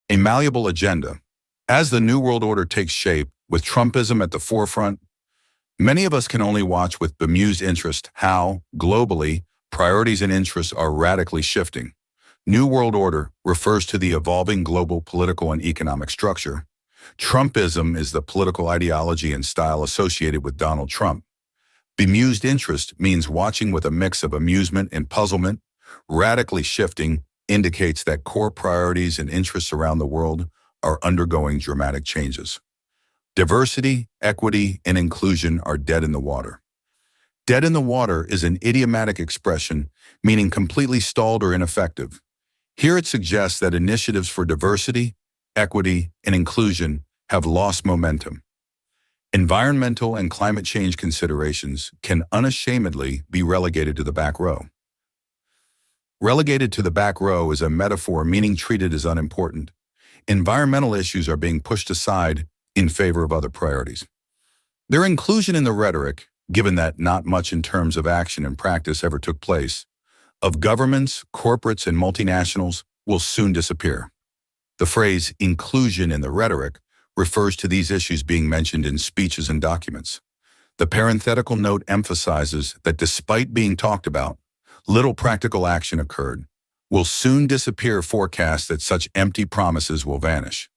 A malleable agenda. As the New World Order takes shape, with Trumpism at the forefront, many of us can only watch with bemused interest how, globally, priorities and interests are radically shifting. New World Order refers to the evolving global political and economic structure. Trumpism is the political ideology and style associated with Donald Trump. Bemused interest means watching with a mix of amusement and puzzlement. Radically shifting indicates that core priorities and interests around the world are undergoing dramatic changes. Diversity, equity, and inclusion are dead in the water. Dead in the water is an idiomatic expression meaning completely stalled or ineffective. Here it suggests that initiatives for diversity, equity, and inclusion have lost momentum. Environmental and climate change considerations can unashamedly be relegated to the back row. Relegated to the back row is a metaphor meaning treated as unimportant. Environmental issues are being pushed aside in favor of other priorities. Their inclusion in the rhetoric, given that not much in terms of action and practice ever took place, of governments, corporates, and multinationals will soon disappear. The phrase inclusion in the rhetoric refers to these issues being mentioned in speeches and documents. The parenthetical note emphasizes that despite being talked about, little practical action occurred. Will soon disappear forecasts that such empty promises will vanish.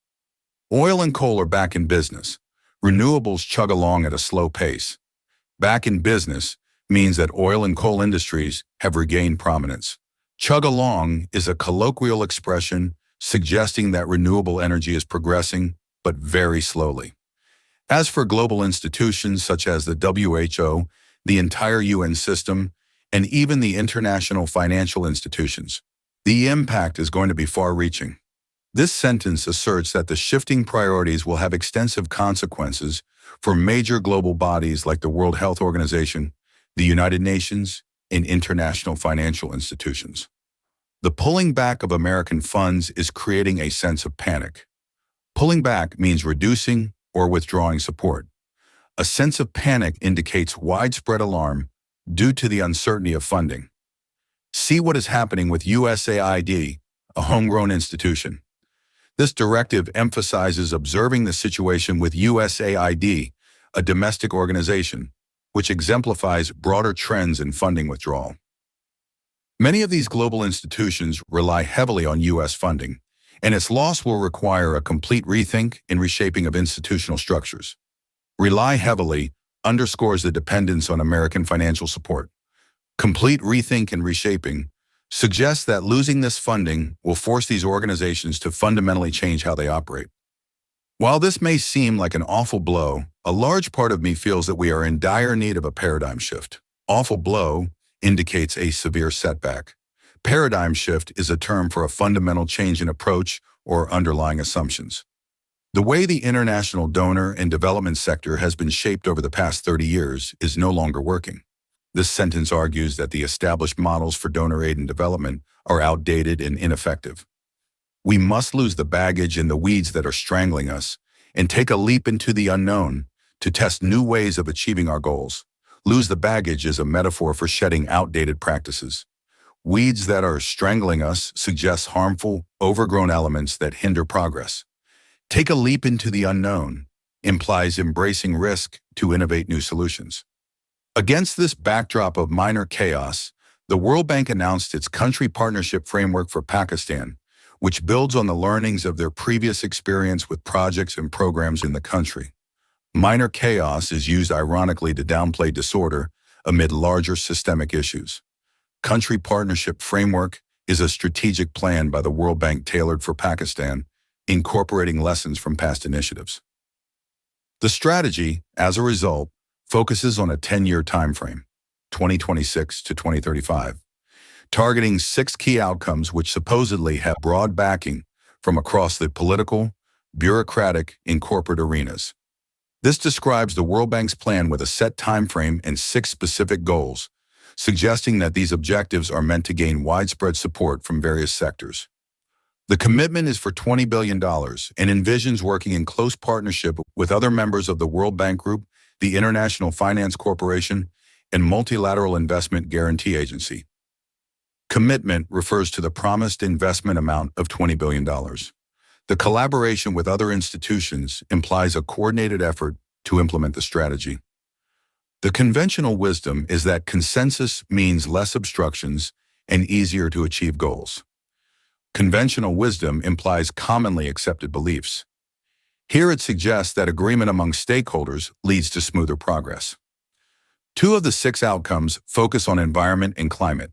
Oil and coal are back in business. Renewables chug along at a slow pace. Back in business means that oil and coal industries have regained prominence. Chug along is a colloquial expression suggesting that renewable energy is progressing, but very slowly. As for global institutions such as the WHO, the entire UN system, and even the international financial institutions, the impact is going to be far-reaching. This sentence asserts that the shifting priorities will have extensive consequences for major global bodies like the World Health Organization, the United Nations, and international financial institutions. The pulling back of American funds is creating a sense of panic. Pulling back means reducing or withdrawing support. A sense of panic indicates widespread alarm due to the uncertainty of funding. See what is happening with USAID, a homegrown institution. This directive emphasizes observing the situation with USAID, a domestic organization, which exemplifies broader trends in funding withdrawal. Many of these global institutions rely heavily on U.S. funding, and its loss will require a complete rethink and reshaping of institutional structures. Rely heavily underscores the dependence on American financial support. Complete rethink and reshaping suggests that losing this funding will force these organizations to fundamentally change how they operate. While this may seem like an awful blow, a large part of me feels that we are in dire need of a paradigm shift. Awful blow indicates a severe setback. Paradigm shift is a term for a fundamental change in approach or underlying assumptions. The way the international donor and development sector has been shaped over the past 30 years is no longer working. This sentence argues that the established models for donor aid and development are outdated and ineffective. We must lose the baggage and the weeds that are strangling us and take a leap into the unknown to test new ways of achieving our goals. Lose the baggage is a metaphor for shedding outdated practices. Weeds that are strangling us suggest harmful, overgrown elements that hinder progress. Take a leap into the unknown implies embracing risk to innovate new solutions. Against this backdrop of minor chaos, the World Bank announced its country partnership framework for Pakistan, which builds on the learnings of their previous experience with projects and programs in the country. Minor chaos is used ironically to downplay disorder amid larger systemic issues. Country partnership framework is a strategic plan by the World Bank tailored for Pakistan, incorporating lessons from past initiatives. The strategy, as a result, focuses on a 10-year timeframe, 2026 to 2035, targeting 6 key outcomes which supposedly have broad backing from across the political, bureaucratic, and corporate arenas. This describes the World Bank's plan with a set timeframe and 6 specific goals, suggesting that these objectives are meant to gain widespread support from various sectors. The commitment is for $20 billion and envisions working in close partnership with other members of the World Bank Group, the International Finance Corporation, and Multilateral Investment Guarantee Agency. Commitment refers to the promised investment amount of $20 billion. The collaboration with other institutions implies a coordinated effort to implement the strategy. The conventional wisdom is that consensus means less obstructions and easier to achieve goals. Conventional wisdom implies commonly accepted beliefs. Here it suggests that agreement among stakeholders leads to smoother progress. 2 of the 6 outcomes focus on environment and climate.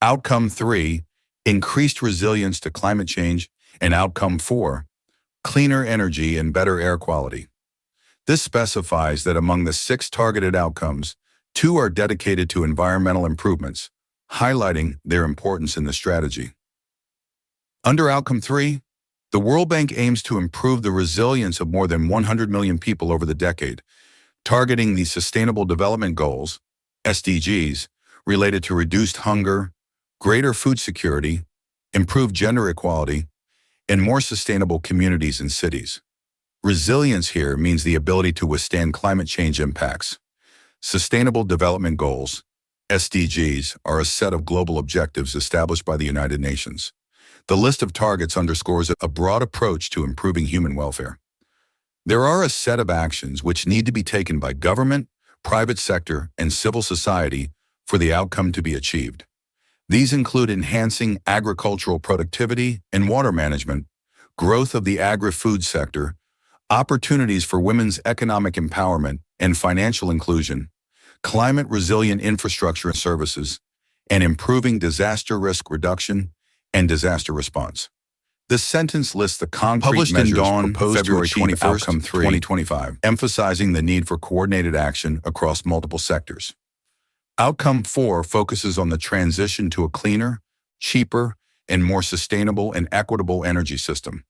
Outcome 3, increased resilience to climate change, and Outcome 4, cleaner energy and better air quality. This specifies that among the 6 targeted outcomes, 2 are dedicated to environmental improvements, highlighting their importance in the strategy. Under Outcome 3, the World Bank aims to improve the resilience of more than 100 million people over the decade, targeting the Sustainable Development Goals, SDGs, related to reduced hunger, greater food security, improved gender equality, and more sustainable communities and cities. Resilience here means the ability to withstand climate change impacts. Sustainable Development Goals, SDGs, are a set of global objectives established by the United Nations. The list of targets underscores a broad approach to improving human welfare. There are a set of actions which need to be taken by government, private sector, and civil society for the outcome to be achieved. These include enhancing agricultural productivity and water management, growth of the agri-food sector, opportunities for women's economic empowerment and financial inclusion, climate-resilient infrastructure and services, and improving disaster risk reduction and disaster response. This sentence lists the concrete measures proposed February to achieve Outcome 3, 2025, emphasizing the need for coordinated action across multiple sectors. Outcome 4 focuses on the transition to a cleaner, cheaper, and more sustainable and equitable energy system.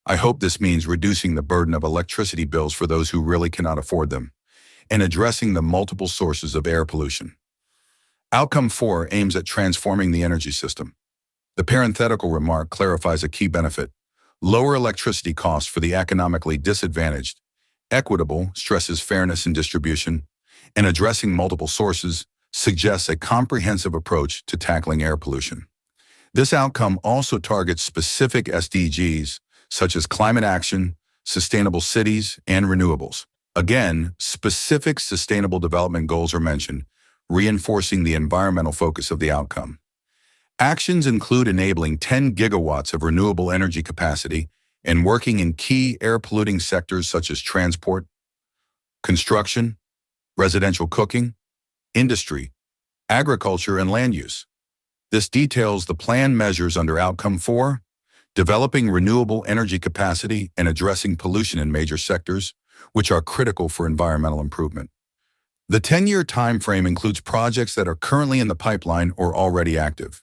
I hope this means reducing the burden of electricity bills for those who really cannot afford them, and addressing the multiple sources of air pollution. Outcome 4 aims at transforming the energy system. The parenthetical remark clarifies a key benefit: lower electricity costs for the economically disadvantaged. Equitable stresses fairness in distribution, and addressing multiple sources suggests a comprehensive approach to tackling air pollution. This outcome also targets specific SDGs, such as climate action, sustainable cities, and renewables. Again, specific sustainable development goals are mentioned, reinforcing the environmental focus of the outcome. Actions include enabling 10 gigawatts of renewable energy capacity and working in key air-polluting sectors such as transport, construction, residential cooking, industry, agriculture, and land use. This details the planned measures under Outcome 4, developing renewable energy capacity and addressing pollution in major sectors, which are critical for environmental improvement. The 10-year time frame includes projects that are currently in the pipeline or already active.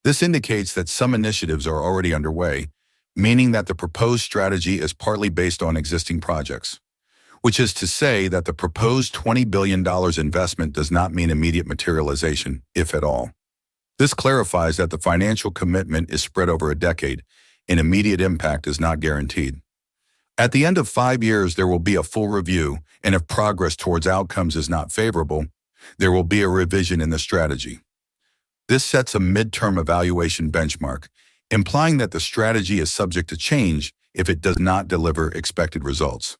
This indicates that some initiatives are already underway, meaning that the proposed strategy is partly based on existing projects, which is to say that the proposed $20 billion investment does not mean immediate materialization, if at all. This clarifies that the financial commitment is spread over a decade, and immediate impact is not guaranteed. At the end of 5 years, there will be a full review, and if progress towards outcomes is not favorable, there will be a revision in the strategy. This sets a midterm evaluation benchmark, implying that the strategy is subject to change if it does not deliver expected results.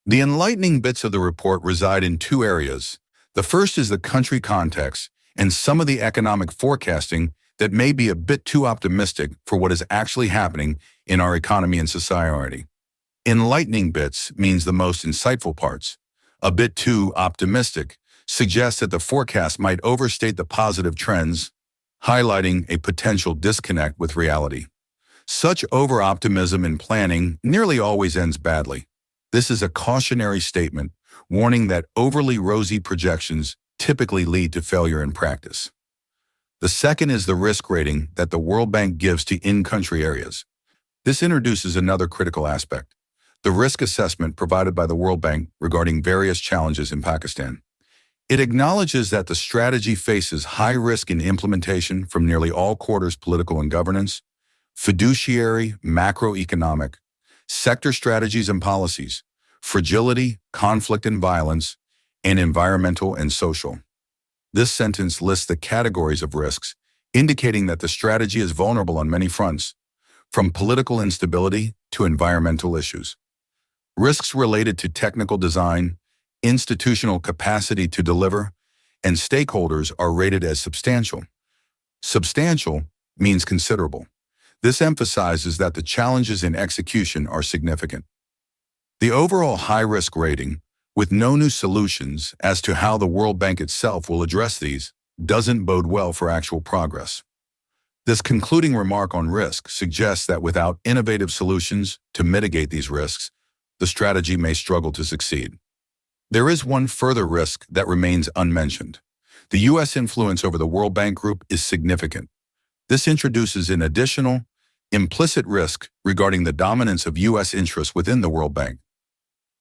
The enlightening bits of the report reside in 2 areas. The first is the country context and some of the economic forecasting that may be a bit too optimistic for what is actually happening in our economy and society. Enlightening bits means the most insightful parts. A bit too optimistic suggests that the forecast might overstate the positive trends, highlighting a potential disconnect with reality. Such over-optimism in planning nearly always ends badly. This is a cautionary statement, warning that overly rosy projections typically lead to failure in practice. The second is the risk rating that the World Bank gives to in-country areas. This introduces another critical aspect: the risk assessment provided by the World Bank regarding various challenges in Pakistan. It acknowledges that the strategy faces high risk in implementation from nearly all quarters: political and governance, fiduciary, macroeconomic, sector strategies and policies, fragility, conflict and violence, and environmental and social. This sentence lists the categories of risks, indicating that the strategy is vulnerable on many fronts, from political instability to environmental issues. Risks related to technical design, institutional capacity to deliver, and stakeholders are rated as substantial. Substantial means considerable. This emphasizes that the challenges in execution are significant. The overall high-risk rating, with no new solutions as to how the World Bank itself will address these, doesn't bode well for actual progress. This concluding remark on risk suggests that without innovative solutions to mitigate these risks, the strategy may struggle to succeed. There is one further risk that remains unmentioned. The U.S. influence over the World Bank Group is significant. This introduces an additional, implicit risk regarding the dominance of U.S. interests within the World Bank.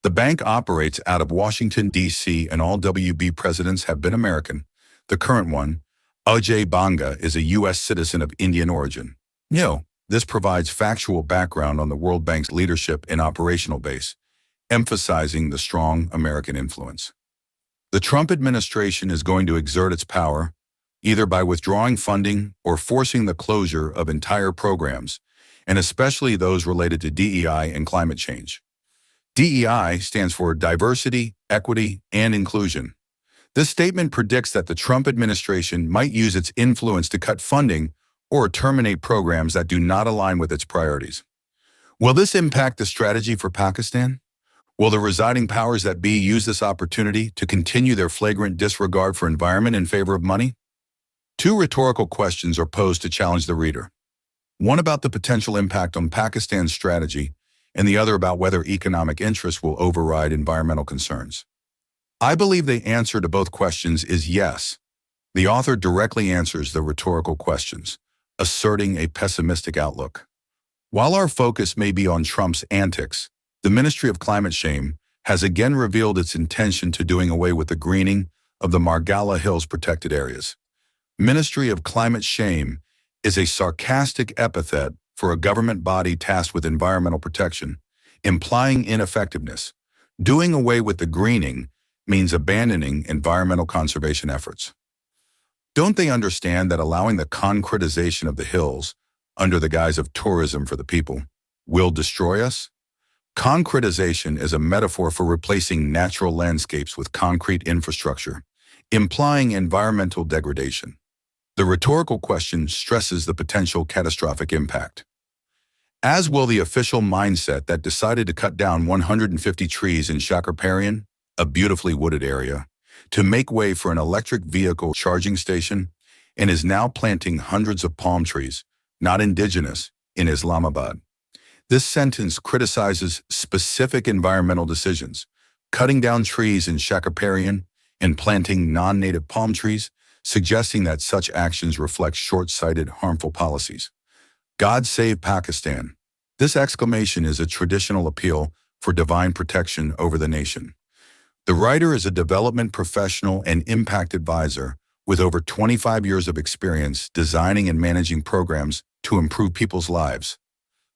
The bank operates out of Washington, D.C., and all WB presidents have been American. The current one, Ajay Banga, is a U.S. citizen of Indian origin. This provides factual background on the World Bank's leadership and operational base, emphasizing the strong American influence. The Trump administration is going to exert its power, either by withdrawing funding or forcing the closure of entire programs, and especially those related to DEI and climate change. DEI stands for diversity, equity, and inclusion. This statement predicts that the Trump administration might use its influence to cut funding or terminate programs that do not align with its priorities. Will this impact the strategy for Pakistan? Will the residing powers that be use this opportunity to continue their flagrant disregard for environment in favor of money? Two rhetorical questions are posed to challenge the reader. One about the potential impact on Pakistan's strategy, and the other about whether economic interests will override environmental concerns. I believe the answer to both questions is yes. The author directly answers the rhetorical questions, asserting a pessimistic outlook. While our focus may be on Trump's antics, the Ministry of Climate Change has again revealed its intention to doing away with the greening of the Margalla Hills protected areas. Ministry of Climate Change is a sarcastic epithet for a government body tasked with environmental protection, implying ineffectiveness. Doing away with the greening means abandoning environmental conservation efforts. Don't they understand that allowing the concretization of the hills, under the guise of tourism for the people, will destroy us? Concretization is a metaphor for replacing natural landscapes with concrete infrastructure, implying environmental degradation. The rhetorical question stresses the potential catastrophic impact. As will the official mindset that decided to cut down 150 trees in Shakarparian, a beautifully wooded area, to make way for an electric vehicle charging station, and is now planting hundreds of palm trees, not indigenous, in Islamabad. This sentence criticizes specific environmental decisions, cutting down trees in Shakarparian and planting non-native palm trees, suggesting that such actions reflect short-sighted, harmful policies. God save Pakistan. This exclamation is a traditional appeal for divine protection over the nation. The writer is a development professional and impact advisor with over 25 years of experience designing and managing programs to improve people's lives.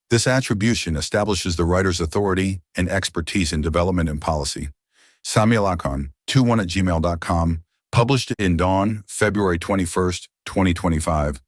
This attribution establishes the writer's authority and expertise in development and policy. Samia Liaquat Ali Khan, 21@gmail.com, published in Dawn, February 21st, 2025.